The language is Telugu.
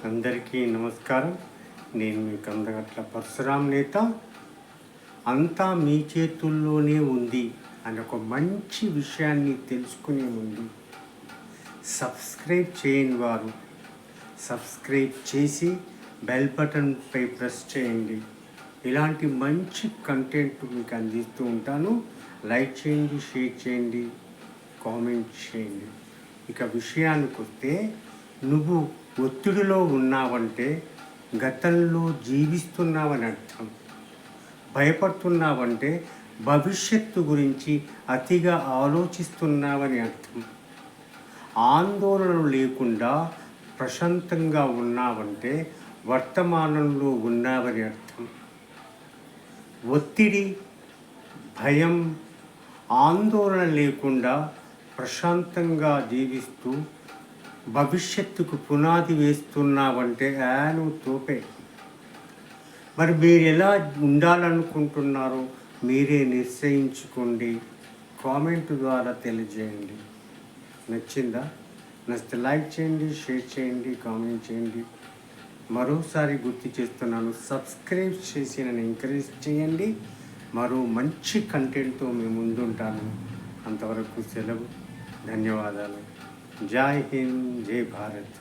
అందరికీ నమస్కారం. నేను మీ కందగట్ల పరశురాం నేత. అంతా మీ చేతుల్లోనే ఉంది అని ఒక మంచి విషయాన్ని తెలుసుకునే ముందు సబ్స్క్రైబ్ చేయని వారు సబ్స్క్రైబ్ చేసి బెల్ బటన్పై ప్రెస్ చేయండి. ఇలాంటి మంచి కంటెంట్ మీకు అందిస్తూ ఉంటాను. లైక్ చేయండి, షేర్ చేయండి, కామెంట్ చేయండి. ఇక విషయానికి వస్తే, నువ్వు ఒత్తిడిలో ఉన్నావంటే గతంలో జీవిస్తున్నావని అర్థం. భయపడుతున్నావంటే భవిష్యత్తు గురించి అతిగా ఆలోచిస్తున్నావని అర్థం. ఆందోళన లేకుండా ప్రశాంతంగా ఉన్నావంటే వర్తమానంలో ఉన్నావని అర్థం. ఒత్తిడి, భయం, ఆందోళన లేకుండా ప్రశాంతంగా జీవిస్తూ భవిష్యత్తుకు పునాది వేస్తున్నావంటే నువ్వు తోపే. మరి మీరు ఎలా ఉండాలనుకుంటున్నారో మీరే నిశ్చయించుకోండి. కామెంట్ ద్వారా తెలియజేయండి. నచ్చిందా? నచ్చితే లైక్ చేయండి, షేర్ చేయండి, కామెంట్ చేయండి. మరోసారి గుర్తు చేస్తున్నాను, సబ్స్క్రైబ్ చేసి నన్ను ఎంకరేజ్ చేయండి. మరో మంచి కంటెంట్తో మేము ముందుంటాను. అంతవరకు సెలవు. ధన్యవాదాలు. జై హింద్, జై భారత్.